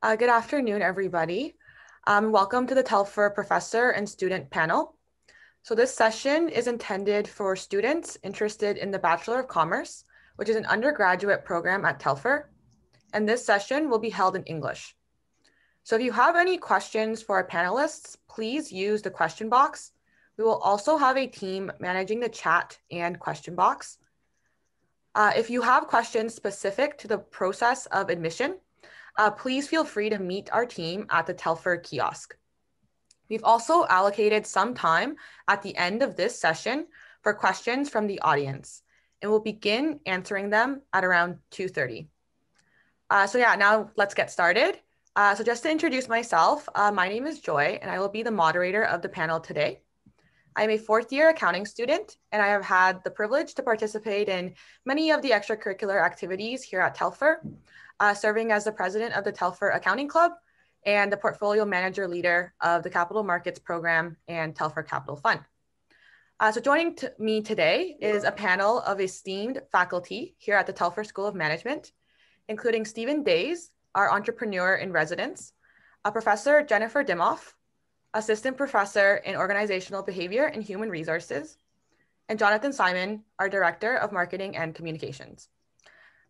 Good afternoon, everybody. Welcome to the Telfer Professor and Student Panel. So this session is intended for students interested in the Bachelor of Commerce, which is an undergraduate program at Telfer. And this session will be held in English. So if you have any questions for our panelists, please use the question box. We will also have a team managing the chat and question box. If you have questions specific to the process of admission, please feel free to meet our team at the Telfer kiosk. We've also allocated some time at the end of this session for questions from the audience, and we'll begin answering them at around 2:30. Now let's get started. So just to introduce myself, my name is Joy, and I will be the moderator of the panel today. I'm a fourth-year accounting student, and I have had the privilege to participate in many of the extracurricular activities here at Telfer, serving as the president of the Telfer Accounting Club and the portfolio manager leader of the Capital Markets Program and Telfer Capital Fund. So joining me today is a panel of esteemed faculty here at the Telfer School of Management, including Stephen Days, our entrepreneur in residence, Professor Jennifer Dimmoff, assistant professor in organizational behavior and human resources, and Jonathan Simon, our director of marketing and communications.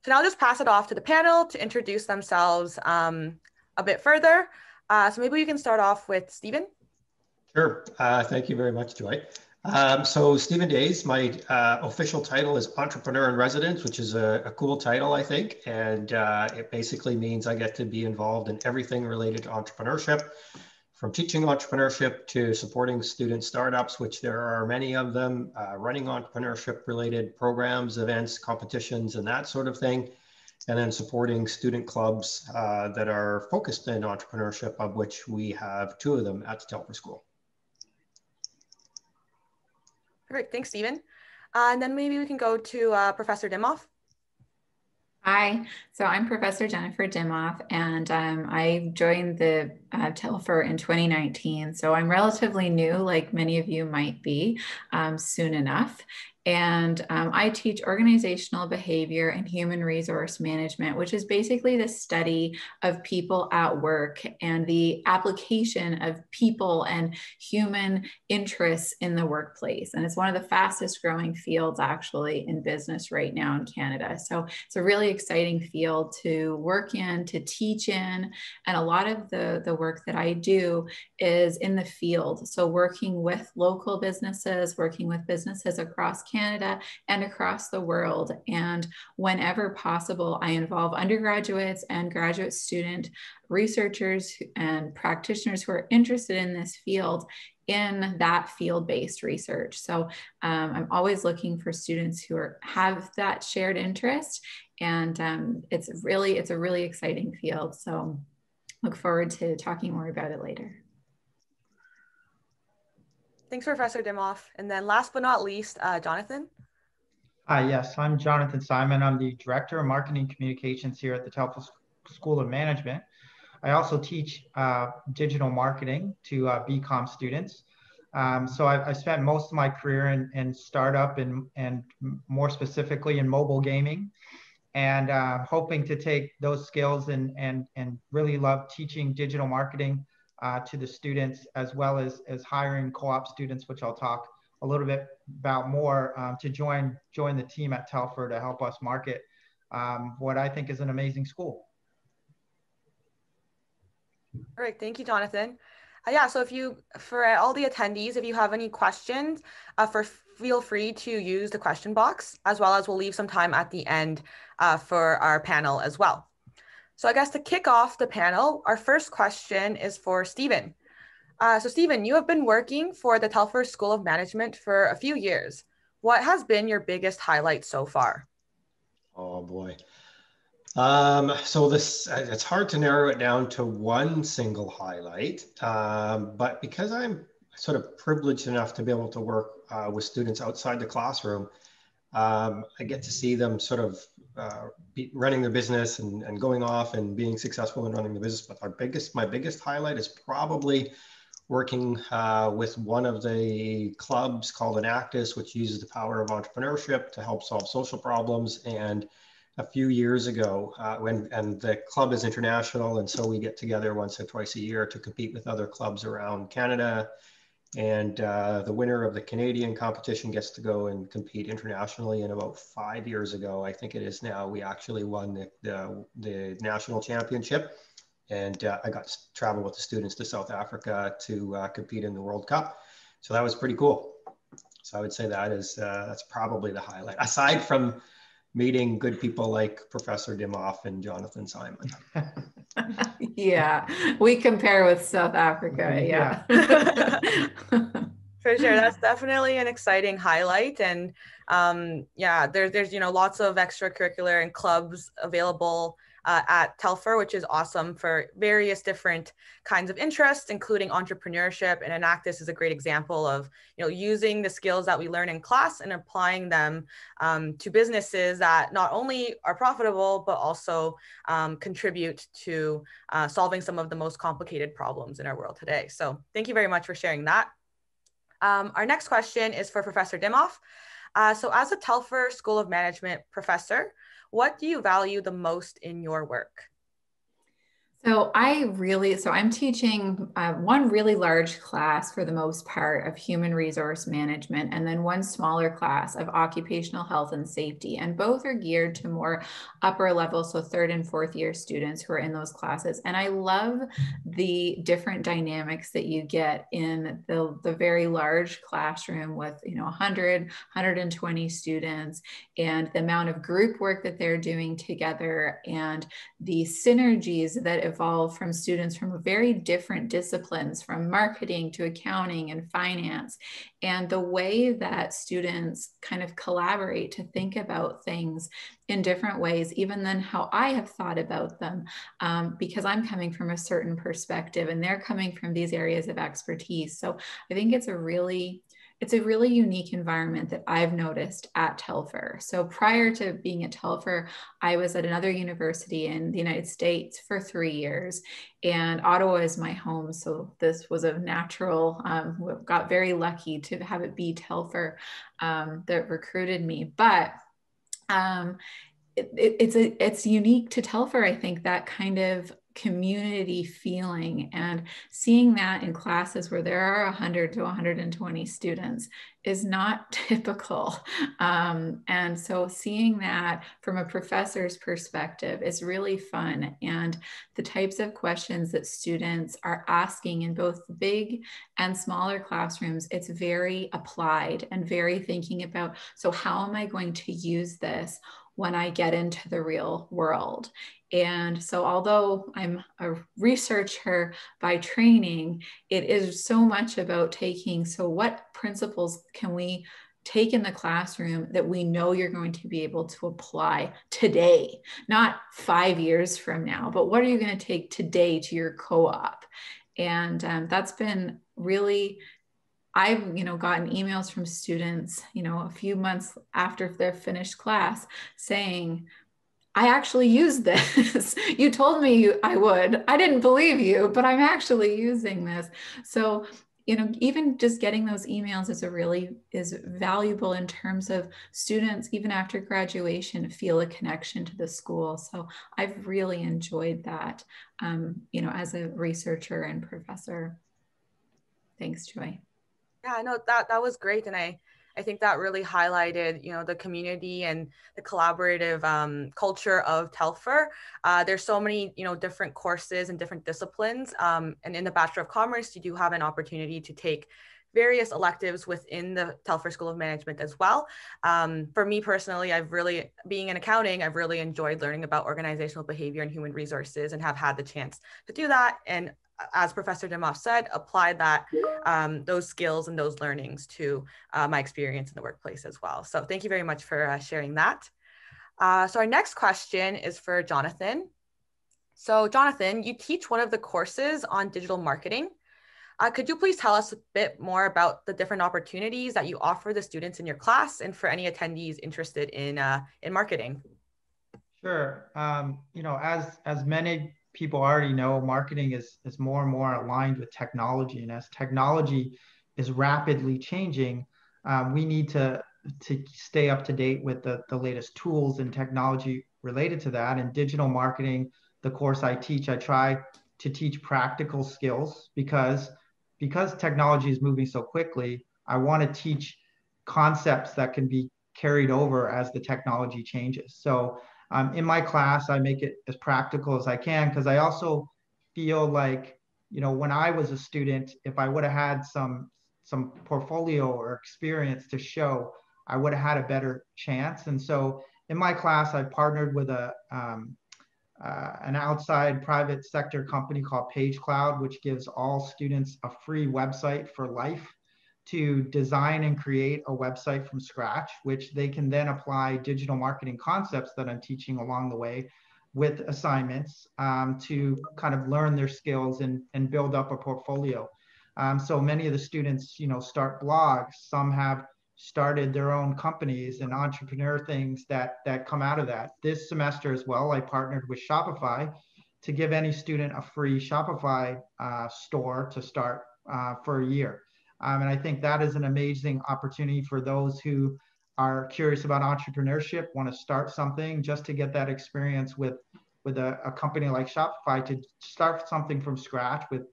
So now I'll just pass it off to the panel to introduce themselves a bit further. So maybe we can start off with Stephen. Sure. Thank you very much, Joy. So Stephen Days, my official title is Entrepreneur in Residence, which is a cool title, I think. And it basically means I get to be involved in everything related to entrepreneurship, from teaching entrepreneurship to supporting student startups, which there are many of them, running entrepreneurship related programs, events, competitions, and that sort of thing. And then supporting student clubs that are focused in entrepreneurship, of which we have 2 of them at the Telfer School. Perfect, thanks, Stephen. And then maybe we can go to Professor Dimmoff. Hi, so I'm Professor Jennifer Dimmoff, and I joined the Telfer in 2019. So I'm relatively new, like many of you might be, soon enough. And I teach organizational behavior and human resource management, which is basically the study of people at work and the application of people and human interests in the workplace. And it's one of the fastest growing fields actually in business right now in Canada. So it's a really exciting field to work in, to teach in. And a lot of the work that I do is in the field. So working with local businesses, working with businesses across Canada and across the world. And whenever possible, I involve undergraduates and graduate student researchers and practitioners who are interested in this field in that field-based research. So I'm always looking for students who have that shared interest, and it's a really exciting field. So look forward to talking more about it later. Thanks, Professor Dimmoff. And then last but not least, Jonathan. Hi, yes, I'm Jonathan Simon. I'm the Director of Marketing Communications here at the Telfer School of Management. I also teach digital marketing to BCom students. So I spent most of my career in startup and more specifically in mobile gaming, and hoping to take those skills and really love teaching digital marketing to the students, as well as hiring co-op students, which I'll talk a little bit about more, to join the team at Telfer to help us market what I think is an amazing school. All right, thank you, Jonathan. So for all the attendees, if you have any questions, feel free to use the question box, as well as we'll leave some time at the end for our panel as well. So I guess to kick off the panel, our first question is for Stephen. So Stephen, you have been working for the Telfer School of Management for a few years. What has been your biggest highlight so far? Oh boy. So it's hard to narrow it down to one single highlight, but because I'm sort of privileged enough to be able to work with students outside the classroom, I get to see them sort of running their business and going off and being successful in running the business. But my biggest highlight is probably working with one of the clubs called Enactus, which uses the power of entrepreneurship to help solve social problems, and a few years ago and the club is international. And so we get together once or twice a year to compete with other clubs around Canada. And the winner of the Canadian competition gets to go and compete internationally. And about 5 years ago, I think it is now, we actually won the national championship. And I got to travel with the students to South Africa to compete in the World Cup. So that was pretty cool. So I would say that is that's probably the highlight, aside from meeting good people like Professor Dimhoff and Jonathan Simon. Yeah, we compare with South Africa. Yeah. For sure, that's definitely an exciting highlight, and yeah, there's lots of extracurricular and clubs available at Telfer, which is awesome for various different kinds of interests, including entrepreneurship. And Enactus is a great example of using the skills that we learn in class and applying them to businesses that not only are profitable but also contribute to solving some of the most complicated problems in our world today. So thank you very much for sharing that. Our next question is for Professor Dimhoff. So as a Telfer School of Management professor, what do you value the most in your work? So I'm teaching one really large class for the most part of human resource management, and then one smaller class of occupational health and safety. And both are geared to more upper level, so third and fourth year students who are in those classes. And I love the different dynamics that you get in the very large classroom with 100, 120 students, and the amount of group work that they're doing together, and the synergies that evolve from students from very different disciplines, from marketing to accounting and finance, and the way that students kind of collaborate to think about things in different ways, even than how I have thought about them, because I'm coming from a certain perspective and they're coming from these areas of expertise. So I think it's a really unique environment that I've noticed at Telfer. So prior to being at Telfer, I was at another university in the United States for 3 years, and Ottawa is my home. So this was a natural, got very lucky to have it be Telfer that recruited me. But it's unique to Telfer, I think, that kind of community feeling, and seeing that in classes where there are 100 to 120 students is not typical. And so seeing that from a professor's perspective is really fun. And the types of questions that students are asking in both the big and smaller classrooms, it's very applied and very thinking about, so how am I going to use this when I get into the real world? And so although I'm a researcher by training, it is so much about taking, so what principles can we take in the classroom that we know you're going to be able to apply today, not 5 years from now, but what are you going to take today to your co-op? And that's been really, I've gotten emails from students, a few months after their finished class saying, I actually used this. You told me I would. I didn't believe you, but I'm actually using this. So, even just getting those emails is valuable in terms of students, even after graduation, feel a connection to the school. So I've really enjoyed that, as a researcher and professor. Thanks, Joy. Yeah, I know that was great. And I think that really highlighted, the community and the collaborative culture of Telfer. There's so many, different courses and different disciplines. And in the Bachelor of Commerce, you do have an opportunity to take various electives within the Telfer School of Management as well. For me personally, being in accounting, I've really enjoyed learning about organizational behavior and human resources, and have had the chance to do that. And as Professor Dimhoff said, apply those skills and those learnings to my experience in the workplace as well. So thank you very much for sharing that. So our next question is for Jonathan. So Jonathan, you teach one of the courses on digital marketing. Could you please tell us a bit more about the different opportunities that you offer the students in your class, and for any attendees interested in marketing? Sure. As many people already know, marketing is more and more aligned with technology. And as technology is rapidly changing, we need to stay up to date with the latest tools and technology related to that. In digital marketing, the course I teach, I try to teach practical skills because technology is moving so quickly. I want to teach concepts that can be carried over as the technology changes. So in my class, I make it as practical as I can, because I also feel like, when I was a student, if I would have had some portfolio or experience to show, I would have had a better chance. And so in my class, I partnered with an outside private sector company called Page Cloud, which gives all students a free website for life to design and create a website from scratch, which they can then apply digital marketing concepts that I'm teaching along the way with assignments to kind of learn their skills and build up a portfolio. So many of the students, start blogs. Some have started their own companies and entrepreneur things that come out of that. This semester as well, I partnered with Shopify to give any student a free Shopify store to start for a year. And I think that is an amazing opportunity for those who are curious about entrepreneurship, want to start something, just to get that experience with a company like Shopify, to start something from scratch with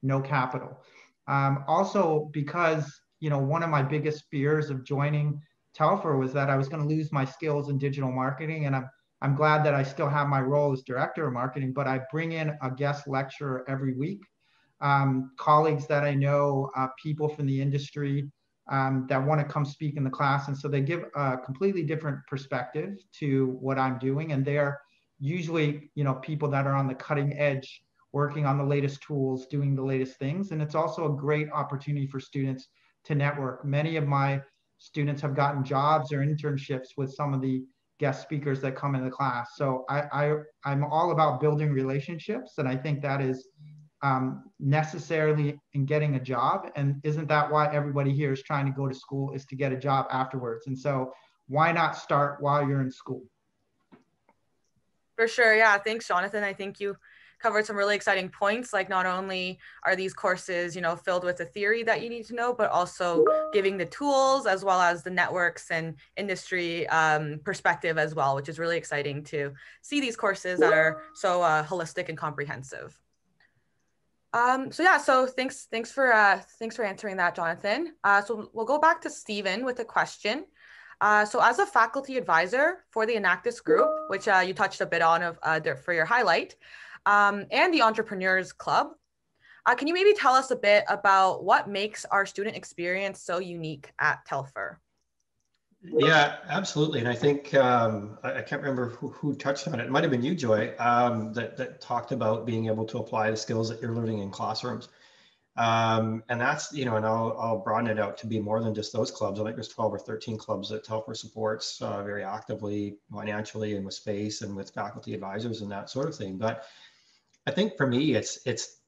no capital. Also, because one of my biggest fears of joining Telfer was that I was going to lose my skills in digital marketing, and I'm glad that I still have my role as director of marketing, but I bring in a guest lecturer every week. Colleagues that I know, people from the industry that want to come speak in the class. And so they give a completely different perspective to what I'm doing. And they're usually, people that are on the cutting edge, working on the latest tools, doing the latest things. And it's also a great opportunity for students to network. Many of my students have gotten jobs or internships with some of the guest speakers that come in the class. So I'm all about building relationships. And I think that is necessarily in getting a job. And isn't that why everybody here is trying to go to school, is to get a job afterwards? And so why not start while you're in school? For sure. Yeah. Thanks, Jonathan. I think you covered some really exciting points. Like, not only are these courses, filled with the theory that you need to know, but also giving the tools as well as the networks and industry perspective as well, which is really exciting to see these courses that are so holistic and comprehensive. So thanks for answering that, Jonathan. So we'll go back to Stephen with a question. So as a faculty advisor for the Enactus group, which you touched a bit on for your highlight, and the Entrepreneurs Club, can you maybe tell us a bit about what makes our student experience so unique at Telfer? Yeah, absolutely. And I think, I can't remember who touched on it. It might have been you, Joy, that talked about being able to apply the skills that you're learning in classrooms. And that's, and I'll broaden it out to be more than just those clubs. I think there's 12 or 13 clubs that Telfer supports very actively, financially, and with space and with faculty advisors and that sort of thing. But I think for me, it's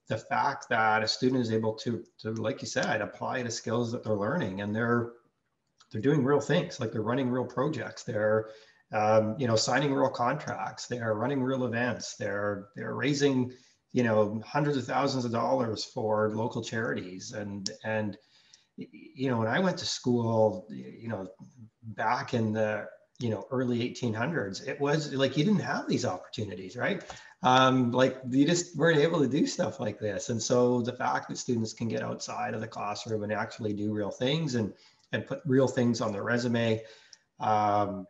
the fact that a student is able to, like you said, apply the skills that they're learning, and they're doing real things. Like, they're running real projects. They're, signing real contracts. They're running real events. They're raising, hundreds of thousands of dollars for local charities. And when I went to school, back in the, early 1800s, it was like, you didn't have these opportunities, right? Like, you just weren't able to do stuff like this. And so the fact that students can get outside of the classroom and actually do real things and put real things on their resume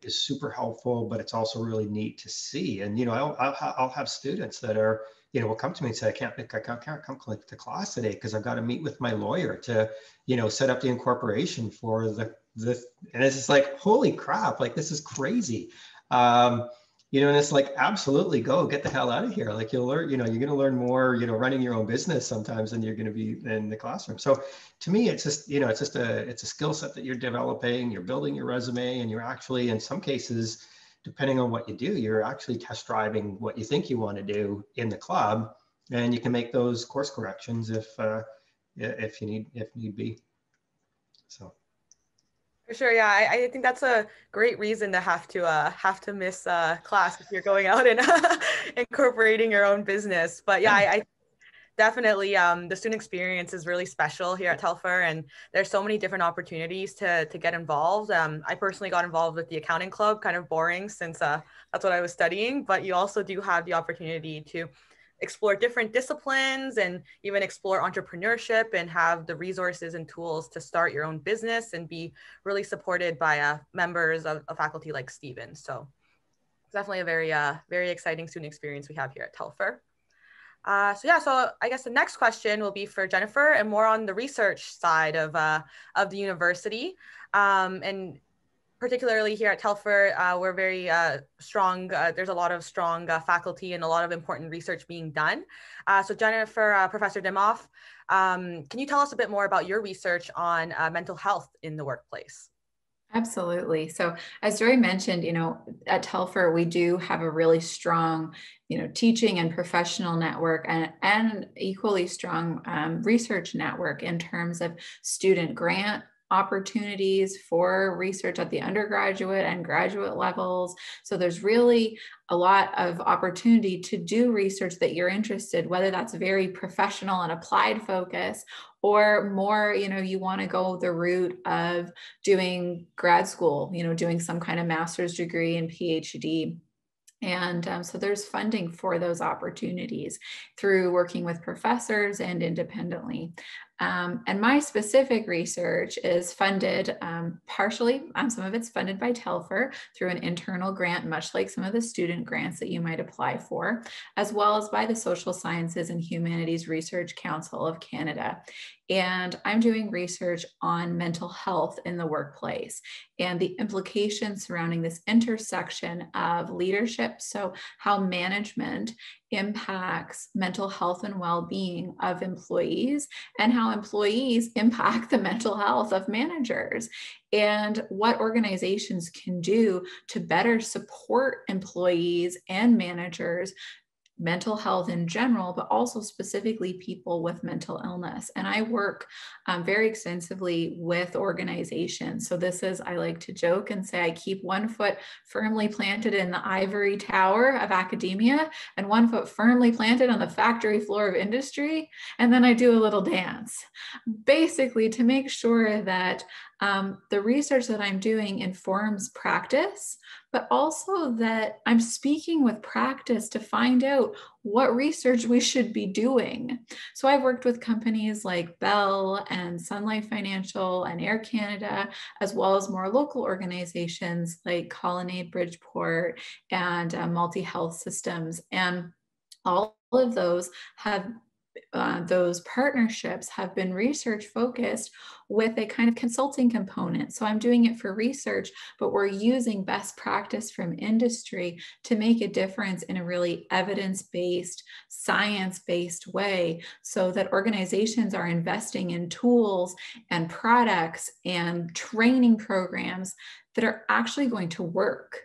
is super helpful, but it's also really neat to see. And, I'll have students that are, will come to me and say, I can't come to class today because I've got to meet with my lawyer to, set up the incorporation for the and it's just like, holy crap, like, this is crazy. And it's like, absolutely, go get the hell out of here. Like, you'll learn, you're going to learn more, running your own business sometimes than you're going to be in the classroom. So to me, it's just, it's a skill set that you're developing, you're building your resume, and you're actually, in some cases, depending on what you do, you're actually test driving what you think you want to do in the club, and you can make those course corrections if need be. So. For sure, yeah, I think that's a great reason to have to miss class if you're going out and incorporating your own business. But yeah, I Definitely. The student experience is really special here at Telfer, and there's so many different opportunities to get involved. I personally got involved with the accounting club, kind of boring since that's what I was studying, but you also do have the opportunity to explore different disciplines and even explore entrepreneurship and have the resources and tools to start your own business and be really supported by members of faculty like Steven. So it's definitely a very exciting student experience we have here at Telfer. So I guess the next question will be for Jennifer and more on the research side of the university. And particularly here at Telfer, we're very strong. There's a lot of strong faculty and a lot of important research being done. So Jennifer, Professor Dimoff, can you tell us a bit more about your research on mental health in the workplace? Absolutely. So as Joy mentioned, at Telfer, we do have a really strong, teaching and professional network and equally strong research network in terms of student grant opportunities for research at the undergraduate and graduate levels. So there's really a lot of opportunity to do research that you're interested, whether that's very professional and applied focus, or more, you want to go the route of doing grad school, doing some kind of master's degree and PhD. And so there's funding for those opportunities through working with professors and independently. And my specific research is funded partially, some of it's funded by Telfer through an internal grant, much like some of the student grants that you might apply for, as well as by the Social Sciences and Humanities Research Council of Canada. And I'm doing research on mental health in the workplace and the implications surrounding this intersection of leadership. So how management impacts mental health and well-being of employees, and how employees impact the mental health of managers, and what organizations can do to better support employees and managers, mental health in general, but also specifically people with mental illness. And I work very extensively with organizations. So this is, I like to joke and say, I keep one foot firmly planted in the ivory tower of academia and one foot firmly planted on the factory floor of industry. And then I do a little dance, basically to make sure that the research that I'm doing informs practice, but also that I'm speaking with practice to find out what research we should be doing. So I've worked with companies like Bell and Sun Life Financial and Air Canada, as well as more local organizations like Colonnade Bridgeport and Multi Health Systems. And all of those partnerships have been research focused with a kind of consulting component. So I'm doing it for research, but we're using best practice from industry to make a difference in a really evidence-based, science-based way, so that organizations are investing in tools and products and training programs that are actually going to work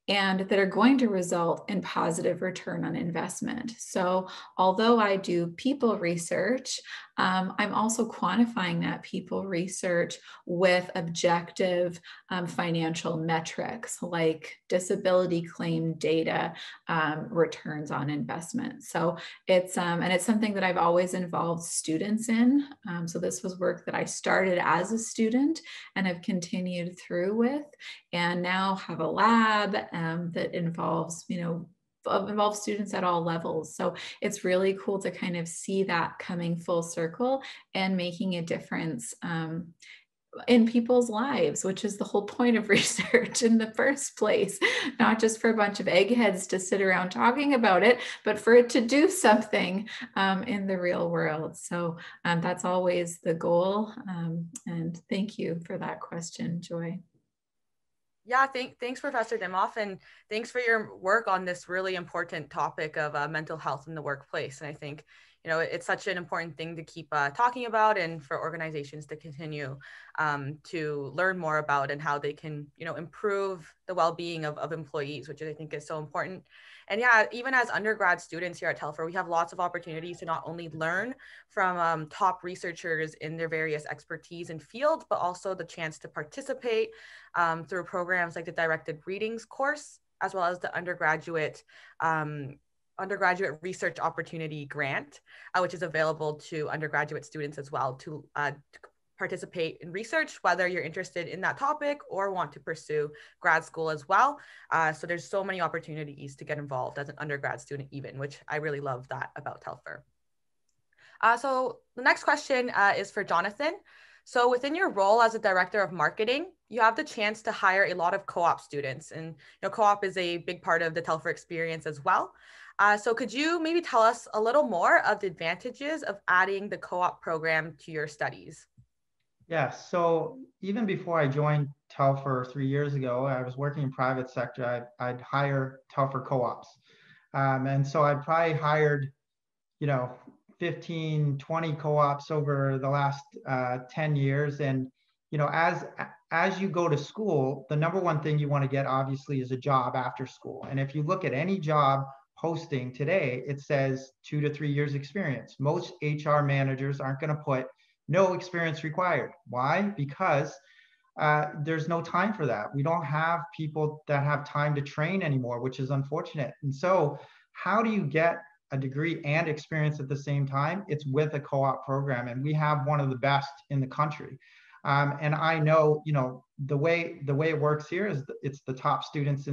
and that are going to result in positive return on investment. So although I do people research, I'm also quantifying that people research with objective financial metrics like disability claim data, returns on investment. So it's something that I've always involved students in. So this was work that I started as a student and have continued through with, and now have a lab that involves students at all levels. So it's really cool to kind of see that coming full circle and making a difference in people's lives, which is the whole point of research in the first place, not just for a bunch of eggheads to sit around talking about it, but for it to do something in the real world. So that's always the goal. And thank you for that question, Joy. Yeah, thanks, Professor Dimoff, and thanks for your work on this really important topic of mental health in the workplace. And I think, it's such an important thing to keep talking about, and for organizations to continue to learn more about, and how they can, improve the well-being of employees, which I think is so important. And yeah, even as undergrad students here at Telfer, we have lots of opportunities to not only learn from top researchers in their various expertise and fields, but also the chance to participate through programs like the Directed Readings course, as well as the undergraduate undergraduate research opportunity grant, which is available to undergraduate students as well to participate in research, whether you're interested in that topic or want to pursue grad school as well. So there's so many opportunities to get involved as an undergrad student even, which I really love that about Telfer. So the next question is for Jonathan. So within your role as a director of marketing, you have the chance to hire a lot of co-op students, and co-op is a big part of the Telfer experience as well. So could you maybe tell us a little more of the advantages of adding the co-op program to your studies? Yeah, so even before I joined Telfer 3 years ago, I was working in private sector. I'd hire Telfer co-ops. And so I probably hired, 15, 20 co-ops over the last 10 years. And, as you go to school, the number one thing you want to get obviously is a job after school. And if you look at any job posting today, it says 2 to 3 years experience. Most HR managers aren't going to put no experience required. Why? Because there's no time for that. We don't have people that have time to train anymore, which is unfortunate. And so how do you get a degree and experience at the same time? It's with a co-op program, and we have one of the best in the country. And I know, the way it works here is it's the top students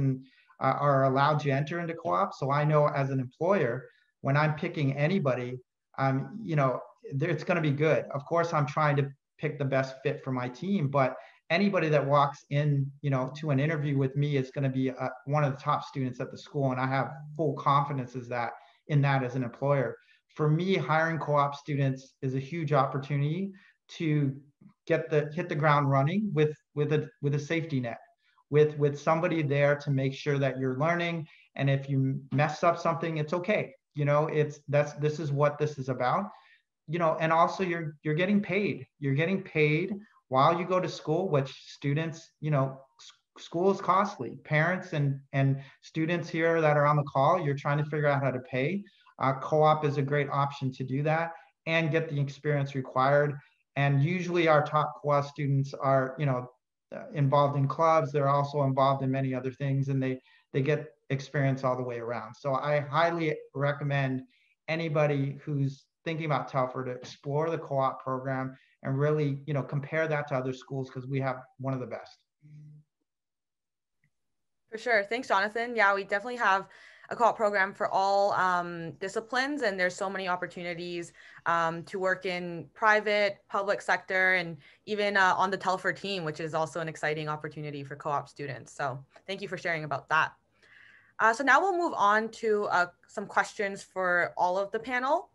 are allowed to enter into co-op. So I know as an employer, when I'm picking anybody, it's going to be good. Of course, I'm trying to pick the best fit for my team, but anybody that walks in, to an interview with me is going to be one of the top students at the school, and I have full confidence in that as an employer. For me, hiring co-op students is a huge opportunity to hit the ground running with a safety net, with somebody there to make sure that you're learning, and if you mess up something, it's okay. This is what this is about. And also you're getting paid. You're getting paid while you go to school, which students, school is costly. Parents and students here that are on the call, you're trying to figure out how to pay. Co-op is a great option to do that and get the experience required. And usually our top co-op students are, involved in clubs. They're also involved in many other things, and they get experience all the way around. So I highly recommend anybody who's thinking about Telfer to explore the co-op program and really, compare that to other schools, because we have one of the best. For sure. Thanks, Jonathan. Yeah, we definitely have a co-op program for all disciplines, and there's so many opportunities to work in private, public sector, and even on the Telfer team, which is also an exciting opportunity for co-op students. So thank you for sharing about that. So now we'll move on to some questions for all of the panel.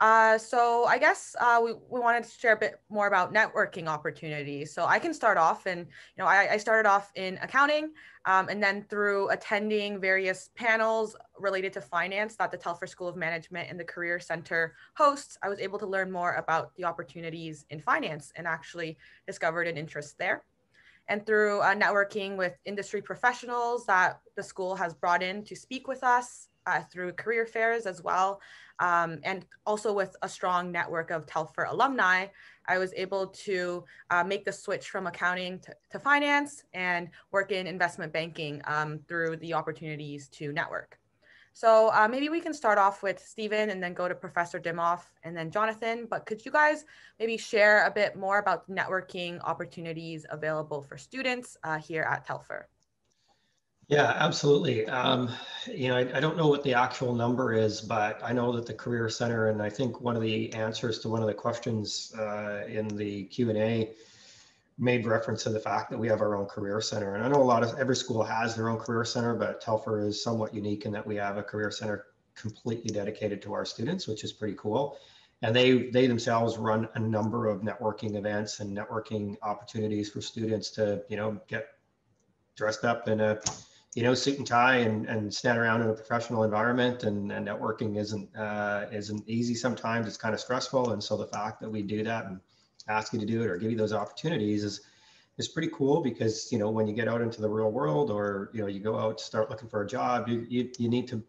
So I guess we wanted to share a bit more about networking opportunities. So I can start off, and I started off in accounting, and then through attending various panels related to finance that the Telfer School of Management and the Career Center hosts, I was able to learn more about the opportunities in finance and actually discovered an interest there. And through networking with industry professionals that the school has brought in to speak with us through career fairs as well. And also with a strong network of Telfer alumni, I was able to make the switch from accounting to finance and work in investment banking through the opportunities to network. So maybe we can start off with Stephen and then go to Professor Dimhoff and then Jonathan, but could you guys maybe share a bit more about networking opportunities available for students here at Telfer? Yeah, absolutely. I don't know what the actual number is, but I know that the Career Center, and I think one of the answers to one of the questions in the Q&A made reference to the fact that we have our own Career Center. And I know every school has their own Career Center, but Telfer is somewhat unique in that we have a Career Center completely dedicated to our students, which is pretty cool. And they themselves run a number of networking events and networking opportunities for students to, get dressed up in a suit and tie and stand around in a professional environment, and networking isn't easy sometimes. It's kind of stressful. And so the fact that we do that and ask you to do it or give you those opportunities is pretty cool, because, when you get out into the real world, or, you go out to start looking for a job, you need to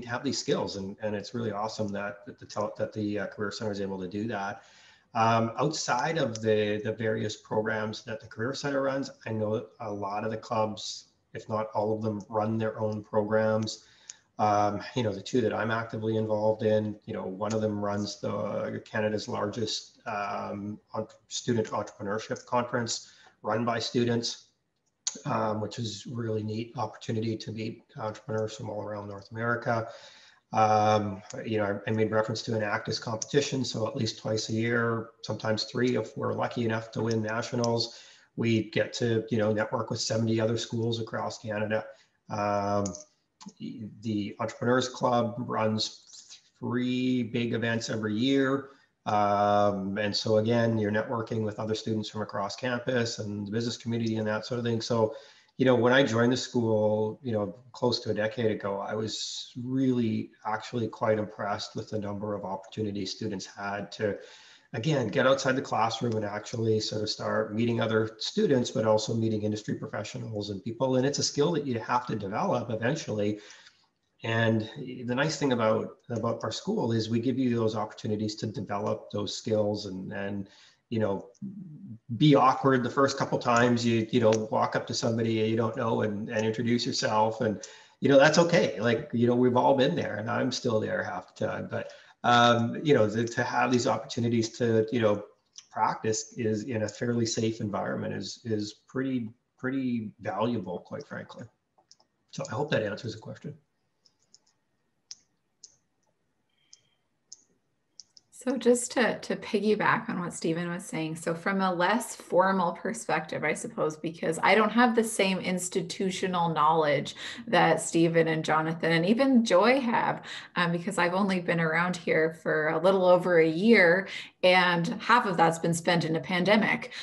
have these skills. And it's really awesome that the Career Center is able to do that. Outside of the various programs that the Career Center runs, I know a lot of the clubs, if not all of them, run their own programs. The two that I'm actively involved in, one of them runs Canada's largest student entrepreneurship conference run by students, which is a really neat opportunity to meet entrepreneurs from all around North America. I made reference to an ACTIS competition, so at least twice a year, sometimes three if we're lucky enough to win nationals. We get to, network with 70 other schools across Canada. The Entrepreneurs Club runs 3 big events every year. And so again, you're networking with other students from across campus and the business community and that sort of thing. So, when I joined the school, close to a decade ago, I was really actually quite impressed with the number of opportunities students had to, again, get outside the classroom and actually sort of start meeting other students, but also meeting industry professionals and people. And it's a skill that you have to develop eventually. And the nice thing about our school is we give you those opportunities to develop those skills and be awkward the first couple times you walk up to somebody you don't know and introduce yourself, and that's okay. Like, we've all been there, and I'm still there half the time, but to have these opportunities to practice is in a fairly safe environment is pretty valuable, quite frankly. So I hope that answers the question. So just to piggyback on what Stephen was saying, so from a less formal perspective, I suppose, because I don't have the same institutional knowledge that Stephen and Jonathan and even Joy have, because I've only been around here for a little over a year, and half of that's been spent in a pandemic,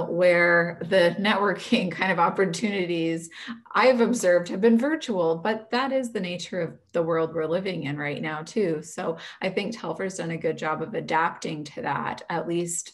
where the networking kind of opportunities I've observed have been virtual, but that is the nature of the world we're living in right now too. So I think Telfer's done a good job of adapting to that, at least,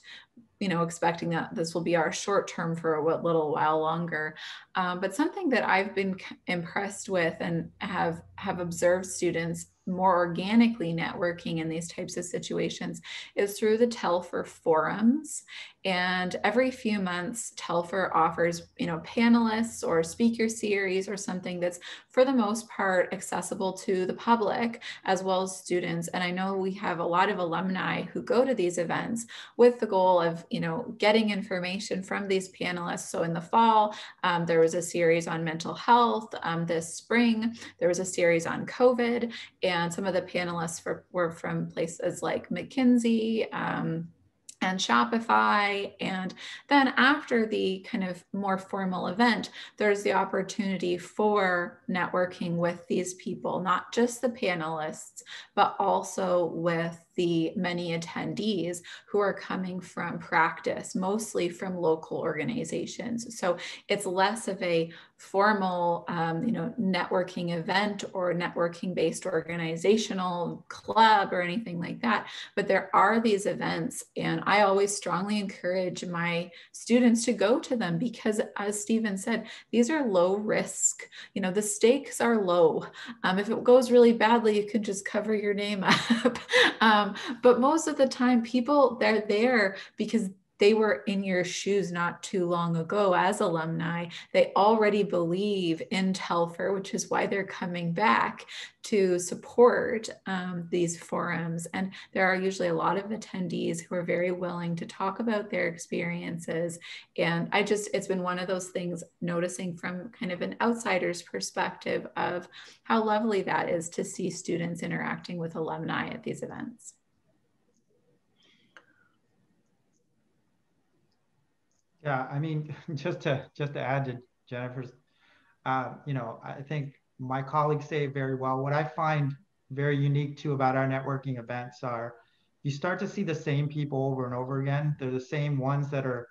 expecting that this will be our short term for a little while longer. But something that I've been impressed with and have observed students more organically networking in these types of situations is through the Telfer Forums. And every few months, Telfer offers, panelists or speaker series or something that's for the most part accessible to the public as well as students. And I know we have a lot of alumni who go to these events with the goal of, getting information from these panelists. So in the fall, there was a series on mental health. This spring, there was a series on COVID, and some of the panelists were from places like McKinsey, and Shopify. And then after the kind of more formal event, there's the opportunity for networking with these people, not just the panelists, but also with the many attendees who are coming from practice, mostly from local organizations. So it's less of a formal, networking event or networking-based organizational club or anything like that. But there are these events, and I always strongly encourage my students to go to them because, as Stephen said, these are low risk. The stakes are low. If it goes really badly, you can just cover your name up. But most of the time, people, they're there because they were in your shoes not too long ago as alumni. They already believe in Telfer, which is why they're coming back to support these forums. And there are usually a lot of attendees who are very willing to talk about their experiences. And it's been one of those things, noticing from kind of an outsider's perspective of how lovely that is to see students interacting with alumni at these events. Yeah, I mean, just to add to Jennifer's, I think my colleagues say it very well. What I find very unique too about our networking events are you start to see the same people over and over again. They're the same ones that are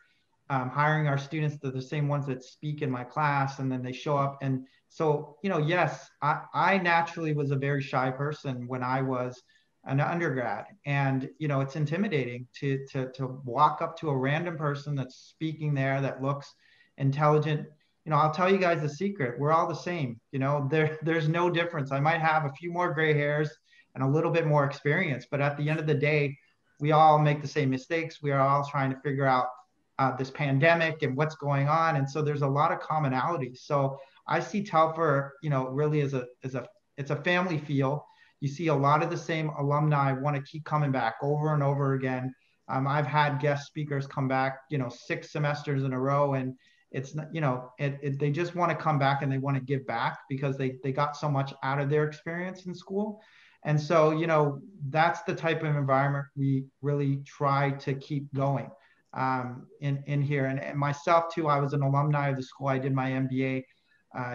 hiring our students. They're the same ones that speak in my class, and then they show up. And so, yes, I naturally was a very shy person when I was an undergrad, and it's intimidating to walk up to a random person that's speaking there that looks intelligent. I'll tell you guys a secret. We're all the same. There's no difference. I might have a few more gray hairs and a little bit more experience, but at the end of the day, we all make the same mistakes. We are all trying to figure out this pandemic and what's going on, and so there's a lot of commonalities. So I see Telfer, really as it's a family feel. You see a lot of the same alumni want to keep coming back over and over again. I've had guest speakers come back, 6 semesters in a row, and it's, they just want to come back and they want to give back because they got so much out of their experience in school. And so, that's the type of environment we really try to keep going in here. And myself too, I was an alumni of the school. I did my MBA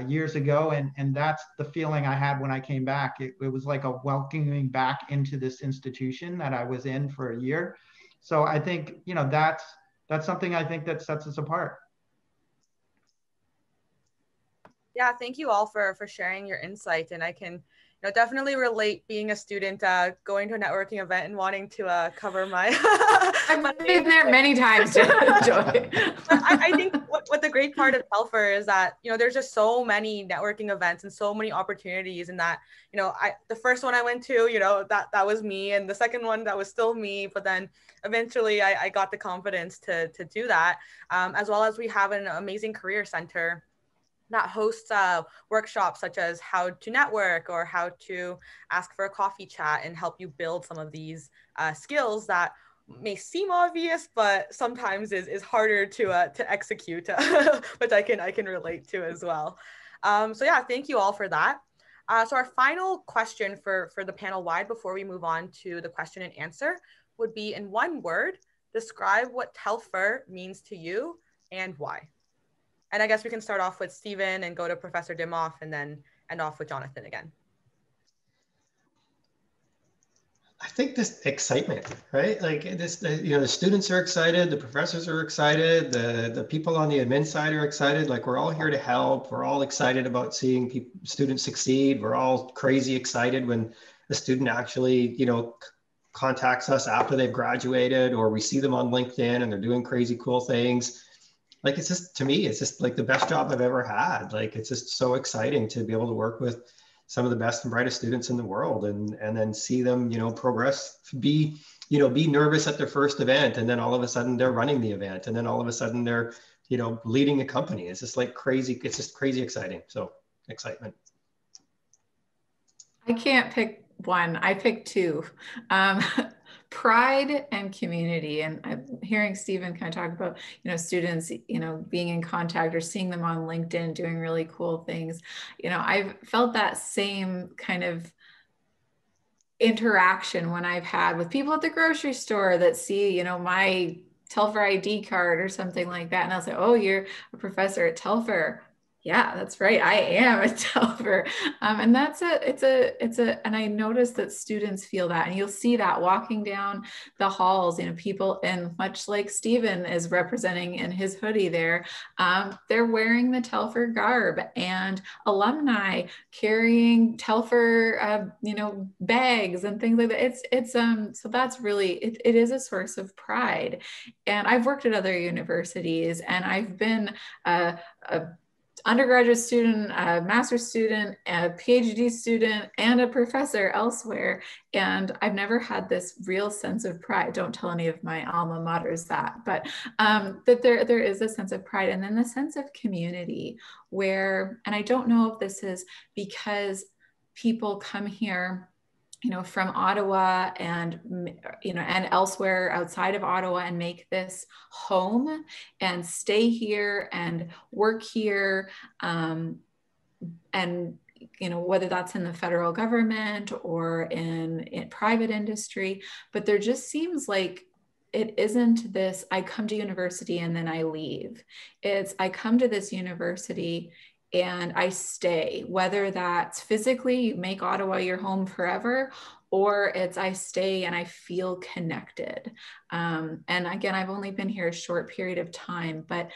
years ago, and that's the feeling I had when I came back. It was like a welcoming back into this institution that I was in for a year. So I think, that's something I think that sets us apart. Yeah, thank you all for sharing your insight. And I can definitely relate being a student, going to a networking event and wanting to cover my. I've been there many times, Joy. I think what the great part of Telfer is that, there's just so many networking events and so many opportunities, and that, the first one I went to, that was me. And the second one, that was still me. But then eventually I got the confidence to do that, as well as we have an amazing career center that hosts workshops such as how to network or how to ask for a coffee chat and help you build some of these skills that may seem obvious, but sometimes is harder to execute, which I can relate to as well. So yeah, thank you all for that. So our final question for the panel wide before we move on to the question and answer would be, in one word, describe what Telfer means to you and why. And I guess we can start off with Stephen and go to Professor Dimoff and then end off with Jonathan again. I think this excitement, right? Like this, the students are excited, the professors are excited, the people on the admin side are excited. Like, we're all here to help. We're all excited about seeing students succeed. We're all crazy excited when the student actually, contacts us after they've graduated, or we see them on LinkedIn and they're doing crazy cool things. Like, it's just, to me, it's just like the best job I've ever had. Like, it's just so exciting to be able to work with some of the best and brightest students in the world, and then see them, progress, be nervous at their first event, and then all of a sudden they're running the event, and then all of a sudden they're, leading a company. It's just like crazy. It's just crazy exciting. So excitement. I can't pick one. I picked two. Pride and community. And I'm hearing Stephen kind of talk about, students, being in contact or seeing them on LinkedIn doing really cool things. I've felt that same kind of interaction when I've had with people at the grocery store that see, my Telfer ID card or something like that. And I'll say, oh, you're a professor at Telfer. Yeah, that's right. I am a Telfer. And and I notice that students feel that, and you'll see that walking down the halls, people, and much like Stephen is representing in his hoodie there, they're wearing the Telfer garb, and alumni carrying Telfer, bags and things like that. So that's really, it is a source of pride. And I've worked at other universities, and I've been a undergraduate student, a master's student, a PhD student, and a professor elsewhere. And I've never had this real sense of pride. Don't tell any of my alma maters that, but that there is a sense of pride. And then the sense of community where, and I don't know if this is because people come here from Ottawa and, and elsewhere outside of Ottawa, and make this home and stay here and work here. And, whether that's in the federal government or in private industry, but there just seems like it isn't this, I come to university and then I leave. It's, I come to this university and I stay, whether that's physically, you make Ottawa your home forever, or it's I stay and I feel connected. And again, I've only been here a short period of time, but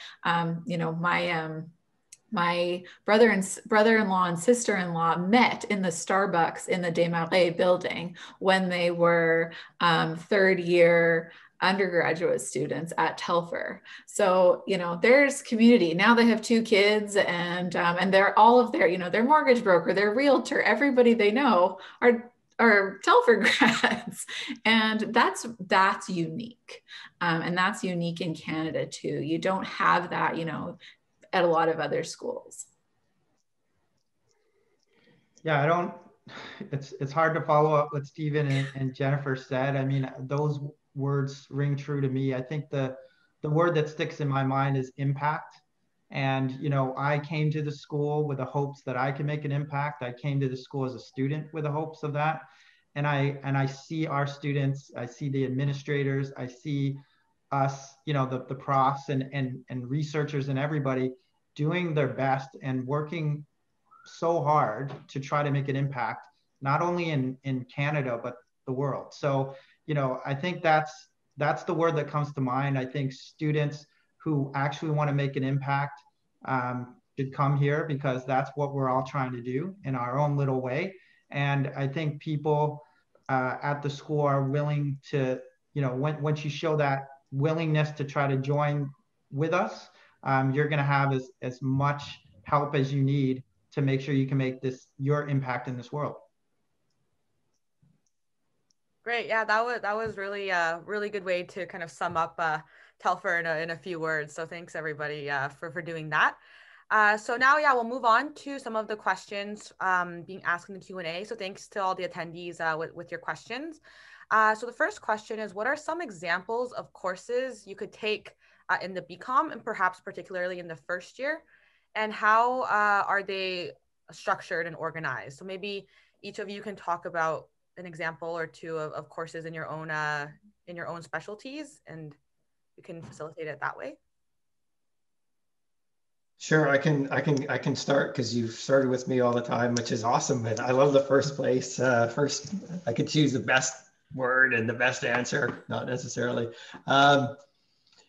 my brother-in-law and sister-in-law met in the Starbucks in the Desmarais building when they were third year undergraduate students at Telfer. So, there's community. Now they have 2 kids, and they're all of their mortgage broker, their realtor, everybody they know are Telfer grads. And that's unique. And that's unique in Canada too. You don't have that, at a lot of other schools. Yeah, it's hard to follow up what Stephen and Jennifer said. I mean, those words ring true to me. I think the word that sticks in my mind is impact. And, you know, I came to the school with the hopes that I can make an impact. I came to the school as a student with the hopes of that. And I see our students, I see the administrators, I see us, you know, the profs and researchers and everybody doing their best and working so hard to try to make an impact, not only in Canada, but the world. So, you know, I think that's the word that comes to mind. I think students who actually want to make an impact should come here, because that's what we're all trying to do in our own little way. And I think people at the school are willing to, you know, once you show that willingness to try to join with us, you're going to have as much help as you need to make sure you can make this your impact in this world. Great. Yeah, that was really really good way to kind of sum up Telfer in a few words. So thanks everybody for doing that. So now, yeah, we'll move on to some of the questions being asked in the Q&A. So thanks to all the attendees with your questions. So the first question is, what are some examples of courses you could take in the BCom, and perhaps particularly in the first year? And how are they structured and organized? So maybe each of you can talk about an example or two of courses in your own specialties, and you can facilitate it that way. Sure, I can start, because you've started with me all the time, which is awesome. And I love the first place. First, I could choose the best word and the best answer, not necessarily.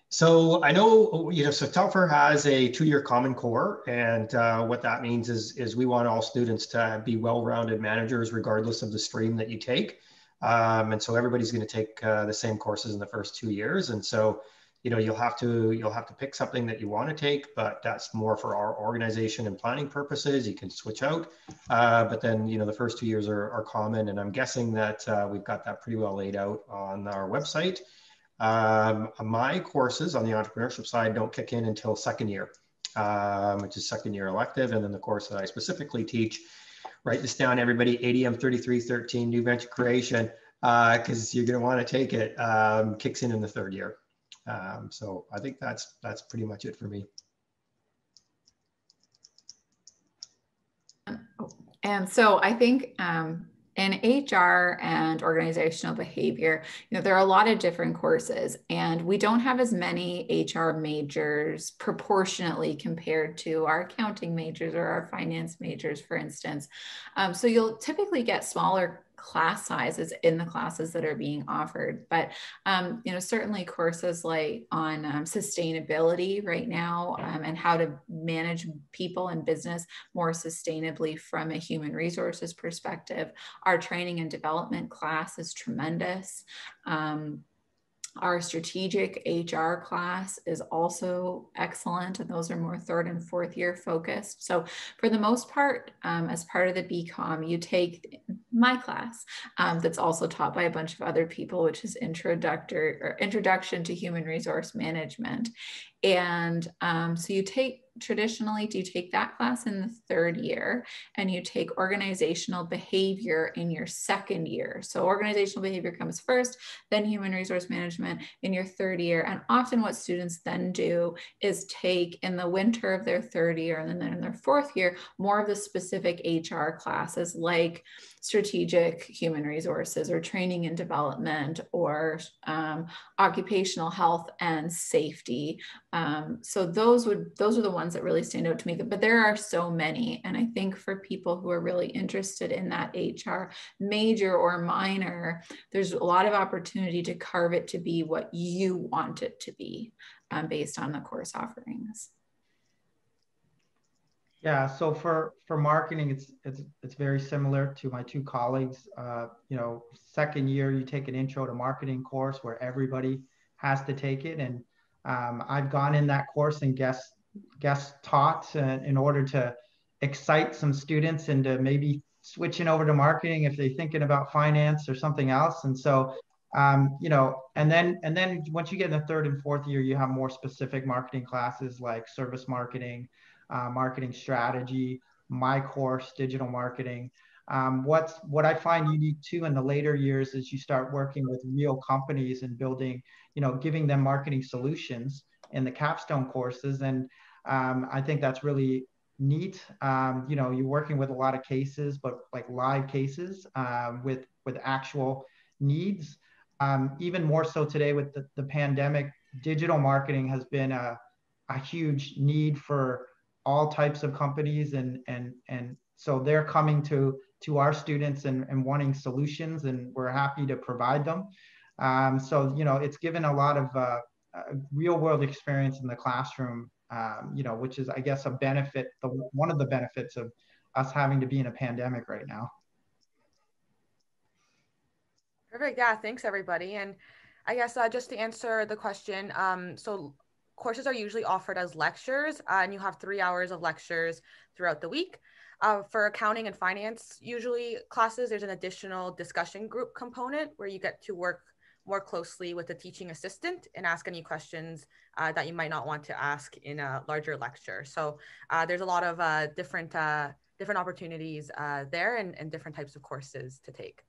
So I know, you know, so Telfer has a 2-year Common Core, and what that means is we want all students to be well-rounded managers regardless of the stream that you take. And so everybody's going to take the same courses in the first 2 years. And so, you know, you'll have to pick something that you want to take, but that's more for our organization and planning purposes. You can switch out, but then, you know, the first 2 years are common, and I'm guessing that we've got that pretty well laid out on our website. My courses on the entrepreneurship side don't kick in until second year, which is second year elective. And then the course that I specifically teach, write this down, everybody, ADM 3313, New Venture Creation, because you're going to want to take it, kicks in the third year. So I think that's pretty much it for me. And so I think in HR and organizational behavior, you know, there are a lot of different courses, and we don't have as many HR majors proportionately compared to our accounting majors or our finance majors, for instance. So you'll typically get smaller class sizes in the classes that are being offered. But, you know, certainly courses like on sustainability right now, and how to manage people and business more sustainably from a human resources perspective. Our training and development class is tremendous. Our strategic HR class is also excellent, and those are more third and fourth year focused. So for the most part, as part of the BCom, you take my class that's also taught by a bunch of other people, which is Introduction to Human Resource Management. And so you traditionally take that class in the third year, and you take organizational behavior in your second year. So organizational behavior comes first, then human resource management in your third year. And often what students then do is take in the winter of their third year, and then in their fourth year, more of the specific HR classes like strategic human resources or training and development or occupational health and safety. So those are the ones that really stand out to me, but there are so many. And I think for people who are really interested in that HR major or minor, there's a lot of opportunity to carve it to be what you want it to be based on the course offerings. Yeah, so for marketing, it's very similar to my two colleagues. You know, second year, you take an intro to marketing course where everybody has to take it. And I've gone in that course and guest taught in order to excite some students into maybe switching over to marketing if they're thinking about finance or something else. And so, you know, and then once you get in the third and fourth year, you have more specific marketing classes like service marketing, marketing strategy, my course, digital marketing. What I find unique too in the later years is you start working with real companies and building, giving them marketing solutions in the capstone courses. And I think that's really neat. You're working with a lot of cases, but like live cases with actual needs. Even more so today with the pandemic, digital marketing has been a huge need for all types of companies, and so they're coming to our students and wanting solutions, and we're happy to provide them. So it's given a lot of real world experience in the classroom, which is, I guess, a benefit, one of the benefits of us having to be in a pandemic right now. Perfect. Yeah, thanks everybody. And I guess just to answer the question, so courses are usually offered as lectures, and you have 3 hours of lectures throughout the week. For accounting and finance, usually classes, there's an additional discussion group component where you get to work more closely with the teaching assistant and ask any questions that you might not want to ask in a larger lecture. So there's a lot of different opportunities there and different types of courses to take.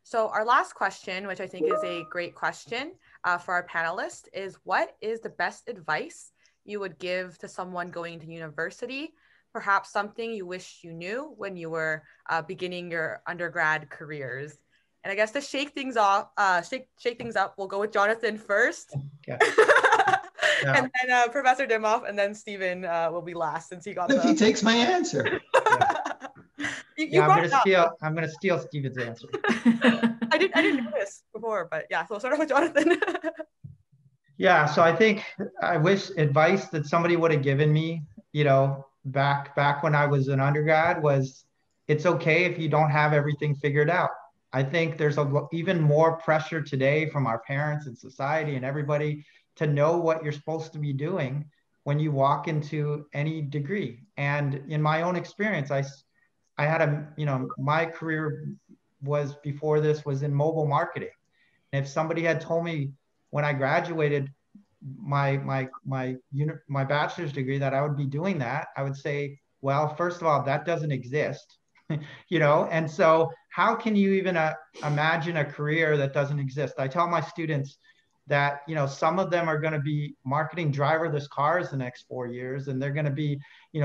So our last question, which I think is a great question for our panelists, is what is the best advice you would give to someone going to university? Perhaps something you wish you knew when you were beginning your undergrad careers. And I guess to shake things off, shake things up, we'll go with Jonathan first. Okay. And then Professor Dimoff, and then Stephen will be last since he got What if he takes my answer? I'm gonna steal Stephen's answer. I didn't know this before, but yeah, so we'll start off with Jonathan. Yeah, so I think I wish advice that somebody would have given me, back when I was an undergrad was, it's okay if you don't have everything figured out. I think there's even more pressure today from our parents and society and everybody to know what you're supposed to be doing when you walk into any degree. And in my own experience, I had my career was before this was in mobile marketing. And if somebody had told me when I graduated my bachelor's degree that I would be doing that, I would say, well, first of all, that doesn't exist, and so how can you even imagine a career that doesn't exist? I tell my students that, some of them are going to be marketing driverless cars the next 4 years, and they're going to be,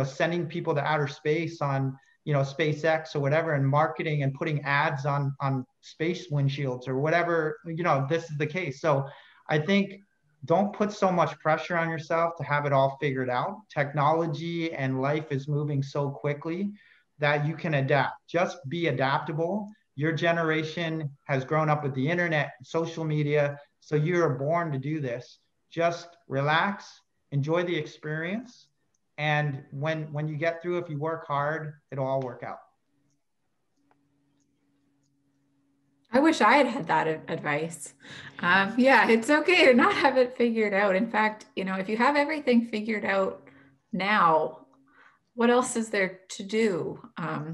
sending people to outer space on, SpaceX or whatever, and marketing and putting ads on space windshields or whatever, this is the case. So I think don't put so much pressure on yourself to have it all figured out. Technology and life is moving so quickly that you can adapt. Just be adaptable. Your generation has grown up with the internet, social media, so you're born to do this. Just relax, enjoy the experience. And when you get through, if you work hard, it'll all work out. I wish I had had that advice. Yeah, it's okay to not have it figured out. In fact, if you have everything figured out now, what else is there to do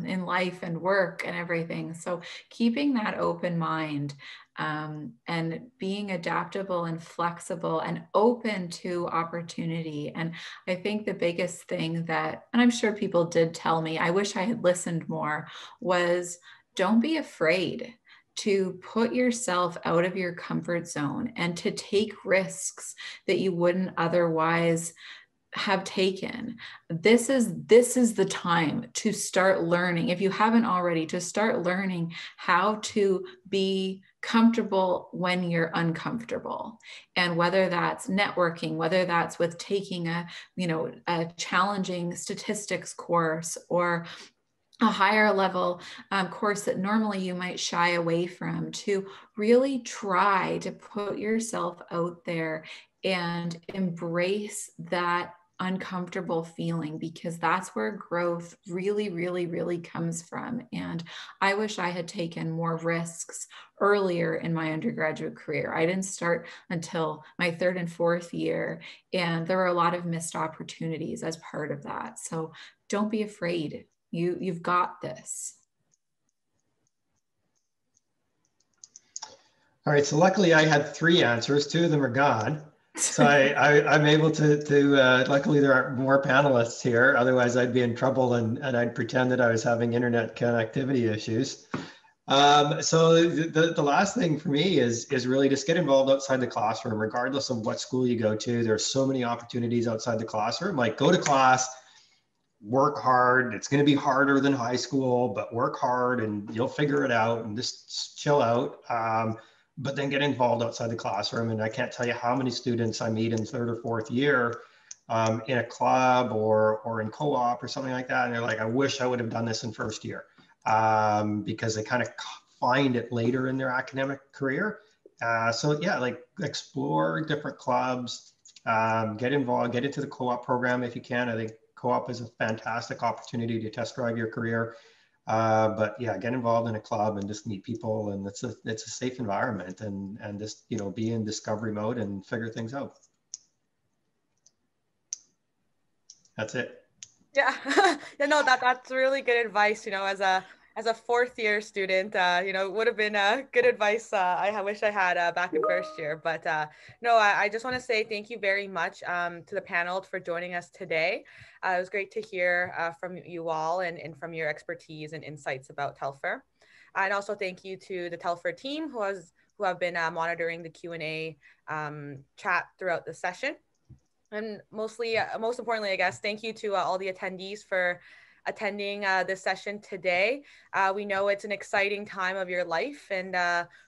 in life and work and everything? So keeping that open mind and being adaptable and flexible and open to opportunity. And I think the biggest thing that, and I'm sure people did tell me, I wish I had listened more, was don't be afraid to put yourself out of your comfort zone and to take risks that you wouldn't otherwise have taken. This is the time to start learning, if you haven't already, to start learning how to be comfortable when you're uncomfortable. And whether that's networking, whether that's with taking a challenging statistics course or a higher level course that normally you might shy away from, to really try to put yourself out there and embrace that uncomfortable feeling, because that's where growth really, really, really comes from. And I wish I had taken more risks earlier in my undergraduate career. I didn't start until my 3rd and 4th year, and there were a lot of missed opportunities as part of that. So don't be afraid. You've got this. All right, so luckily I had 3 answers. 2 of them are gone. So I'm able to luckily there are more panelists here. Otherwise I'd be in trouble and I'd pretend that I was having internet connectivity issues. So the last thing for me is really just get involved outside the classroom, regardless of what school you go to. There's so many opportunities outside the classroom. Like, go to class, work hard. It's going to be harder than high school, but work hard and you'll figure it out, and just chill out. But then get involved outside the classroom. And I can't tell you how many students I meet in third or fourth year in a club or in co-op or something like that. And they're like, I wish I would have done this in first year, because they kind of find it later in their academic career. So yeah, like, explore different clubs, get involved, get into the co-op program if you can. I think co-op is a fantastic opportunity to test drive your career. But yeah, get involved in a club and just meet people, and it's a safe environment, and just, you know, be in discovery mode and figure things out. That's it. Yeah, yeah, no, that's really good advice. You know, as a fourth year student, you know, it would have been good advice. I wish I had back in first year. But no, I just want to say thank you very much to the panel for joining us today. It was great to hear from you all and from your expertise and insights about Telfer. And also thank you to the Telfer team who have been monitoring the Q&A chat throughout the session. And most importantly, I guess, thank you to all the attendees for attending this session today. We know it's an exciting time of your life, and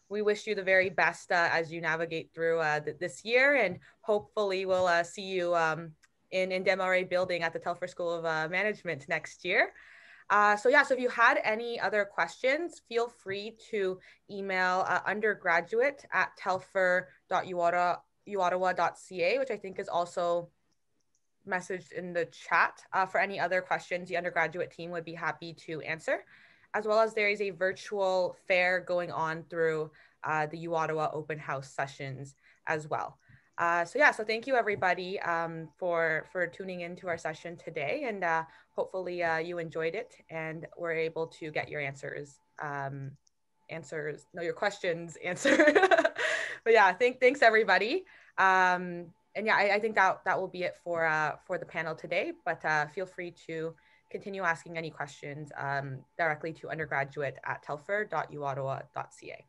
we wish you the very best as you navigate through this year. And hopefully we'll see you in Desmarais building at the Telfer School of Management next year. So if you had any other questions, feel free to email undergraduate@telfer.uottawa.ca, which I think is also messaged in the chat. For any other questions, the undergraduate team would be happy to answer, as well as there is a virtual fair going on through the uOttawa open house sessions as well. So thank you everybody for tuning into our session today, and hopefully you enjoyed it and were able to get your your questions answered. But yeah, thanks everybody. And yeah, I think that will be it for the panel today, but feel free to continue asking any questions directly to undergraduate@telfer.uottawa.ca.